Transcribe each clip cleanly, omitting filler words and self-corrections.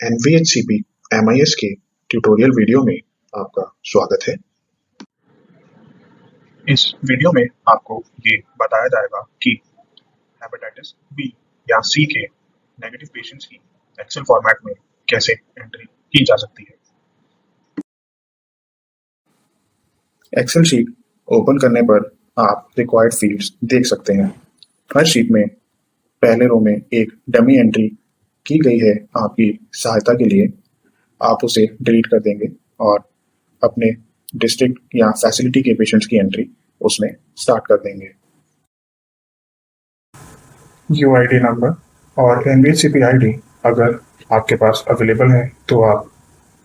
NVHCP MIS के tutorial video में आपका स्वागत है। इस वीडियो में आपको ये बताया जाएगा कि हेपेटाइटिस बी या सी के नेगेटिव पेशेंट्स की एक्सेल फॉर्मेट में कैसे एंट्री की जा सकती है। एक्सेल शीट ओपन करने पर आप रिक्वायर्ड फील्ड्स देख सकते हैं। हर शीट में पहले रो में एक डमी एंट्री की गई है आपकी सहायता के लिए। आप उसे डिलीट कर देंगे और अपने डिस्ट्रिक्ट या फैसिलिटी के पेशेंट्स की एंट्री उसमें स्टार्ट कर देंगे। यूआईडी नंबर और एनवीएचसीपी आईडी अगर आपके पास अवेलेबल है तो आप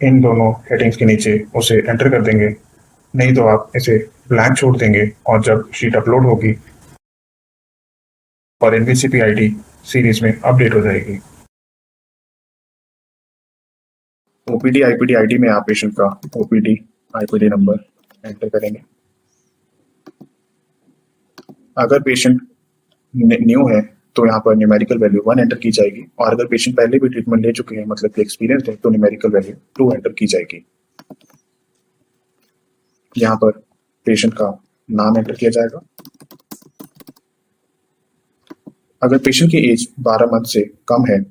इन दोनों हेडिंग्स के नीचे उसे एंटर कर देंगे, नहीं तो आप इसे ब्लैंक छोड़ देंगे और जब शीट अपलोड होगी और एनवीएचसीपी आईडी सीरीज में अपडेट हो जाएगी। ओपीडी आईपीडी आईडी में आप पेशेंट का ओपीडी आईपीडी नंबर एंटर करेंगे। अगर पेशेंट न्यू है तो यहाँ पर न्यूमेरिकल वैल्यू 1 एंटर की जाएगी और अगर पेशेंट पहले भी ट्रीटमेंट ले चुके हैं मतलब कि एक्सपीरियंस है तो न्यूमेरिकल वैल्यू 2 एंटर की जाएगी। यहाँ पर पेशेंट का नाम एंटर किया जाएगा। अगर पेशेंट की एज 12 मंथ से कम है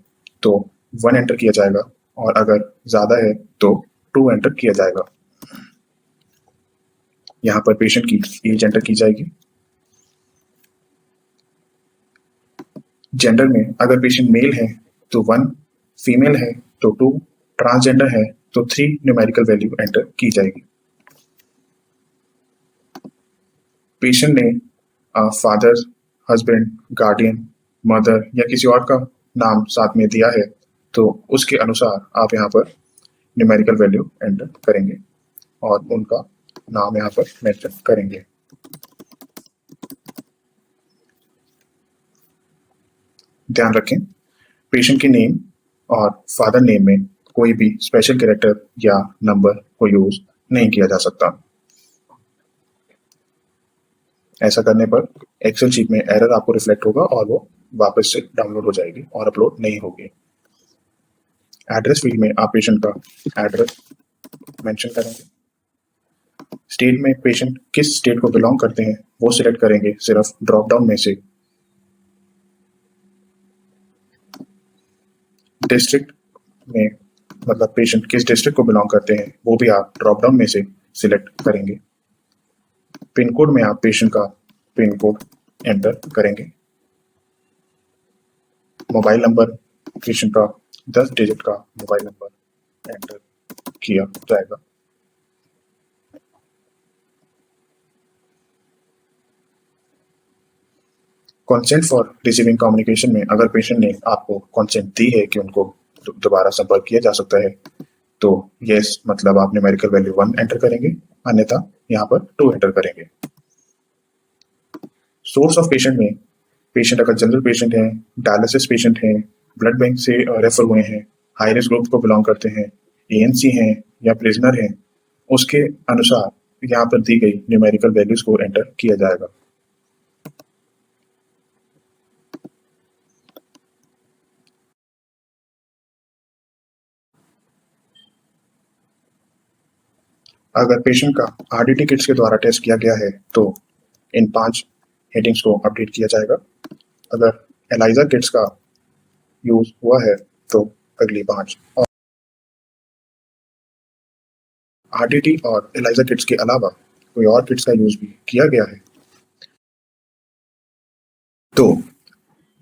तो 1 एंटर किया जाएगा और अगर ज़्यादा है तो 2 एंटर किया जाएगा। यहाँ पर पेशेंट की एज एंटर की जाएगी। जेंडर में अगर पेशेंट मेल है तो 1, फीमेल है तो 2, ट्रांसजेंडर है तो 3 न्यूमेरिकल वैल्यू एंटर की जाएगी। पेशेंट ने फादर, हस्बैंड, गार्डियन, मदर या किसी और का नाम साथ में दिया है तो उसके अनुसार आप यहाँ पर न्यूमेरिकल वैल्यू एंटर करेंगे और उनका नाम यहाँ पर मेंशन करेंगे। ध्यान रखें, पेशेंट के नेम और फादर नेम में कोई भी स्पेशल कैरेक्टर या नंबर को यूज नहीं किया जा सकता। ऐसा करने पर एक्सेल शीट में एरर आपको रिफ्लेक्ट होगा और वो वापस से डाउनलोड हो जाएगी और अपलोड नहीं होगी। एड्रेस फील्ड में आप पेशेंट का एड्रेस मेंशन करेंगे। स्टेट में पेशेंट किस स्टेट को बिलोंग करते हैं वो सिलेक्ट करेंगे सिर्फ ड्रॉप डाउन में से। डिस्ट्रिक्ट में मतलब पेशेंट किस डिस्ट्रिक्ट को बिलोंग करते हैं वो भी आप ड्रॉप डाउन में से सिलेक्ट करेंगे। पिन कोड में आप पेशेंट का पिन कोड एंटर करेंगे। मोबाइल नंबर पेशेंट का 10 डिजिट का मोबाइल नंबर एंटर किया जाएगा। कंसेंट फॉर रिसीविंग कम्युनिकेशन में अगर पेशेंट ने आपको कंसेंट दी है कि उनको दोबारा संपर्क किया जा सकता है तो यस मतलब आप न्यूमेरिकल वैल्यू 1 एंटर करेंगे, अन्यथा यहाँ पर 2 एंटर करेंगे। सोर्स ऑफ पेशेंट में पेशेंट अगर जनरल पेशेंट है, डायलिसिस पेशेंट है, ब्लड बैंक से रेफर हुए हैं, हाई रिस्क ग्रुप को बिलोंग करते हैं, एएनसी हैं या प्रिजनर हैं, उसके अनुसार यहाँ पर दी गई न्यूमेरिकल वैल्यूज को एंटर किया जाएगा। अगर पेशेंट का आरडीटी किट्स के द्वारा टेस्ट किया गया है तो इन 5 हेडिंग्स को अपडेट किया जाएगा। अगर एलाइजा किट्स का यूज हुआ है तो अगली 5 और आरडीटी और एलाइजा किट्स के अलावा कोई और किट्स का यूज भी किया गया है तो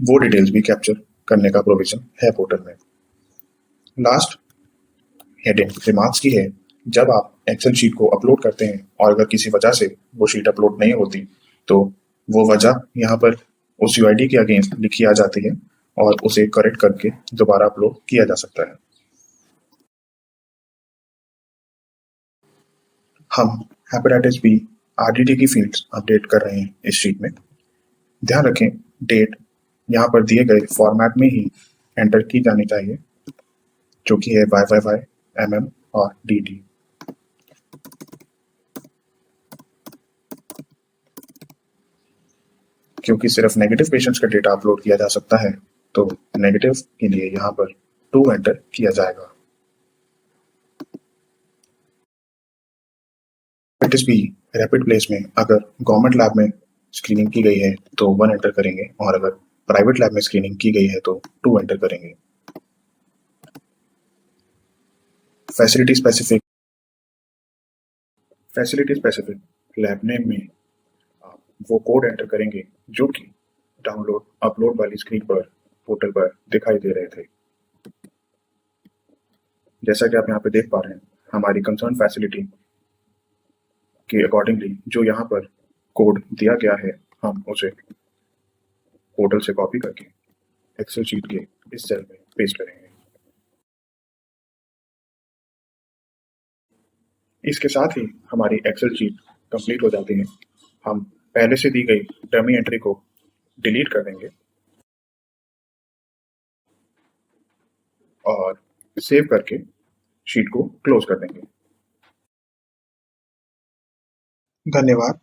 वो डिटेल्स भी कैप्चर करने का प्रोविजन है पोर्टल में। लास्ट हेडिंग रिमार्क्स की है। जब आप एक्सेल शीट को अपलोड करते हैं और अगर किसी वजह से वो शीट अपलोड नहीं होती तो वो वजह यहाँ पर उस यूआईडी के अगेंस्ट लिखी आ जाती है और उसे करेक्ट करके दोबारा अपलोड किया जा सकता है। हम हेपेटाइटिस बी आरडीटी की फील्ड्स अपडेट कर रहे हैं इस शीट में। ध्यान रखें, डेट यहाँ पर दिए गए फॉर्मेट में ही एंटर की जानी चाहिए जो कि है YYY, MM और DD। क्योंकि सिर्फ नेगेटिव पेशेंट्स का डेटा अपलोड किया जा सकता है तो नेगेटिव के लिए यहाँ पर 2 एंटर किया जाएगा। हेपेटाइटिस बी रैपिड प्लेस में अगर गवर्नमेंट लैब में स्क्रीनिंग की गई है तो 1 एंटर करेंगे और अगर प्राइवेट लैब में स्क्रीनिंग की गई है तो 2 एंटर करेंगे। फैसिलिटी स्पेसिफिक लैब नेम में आप वो कोड एंटर करेंगे जो कि डाउनलोड अपलोड वाली स्क्रीन पर पोर्टल पर दिखाई दे रहे थे। जैसा कि आप यहाँ पे देख पा रहे हैं, हमारी कंसर्न फैसिलिटी के अकॉर्डिंगली जो यहाँ पर कोड दिया गया है, हम उसे पोर्टल से कॉपी करके एक्सेल शीट के इस सेल में पेस्ट करेंगे। इसके साथ ही हमारी एक्सेल शीट कंप्लीट हो जाती है। हम पहले से दी गई डमी एंट्री को डिलीट कर देंगे और सेव करके शीट को क्लोज कर देंगे। धन्यवाद।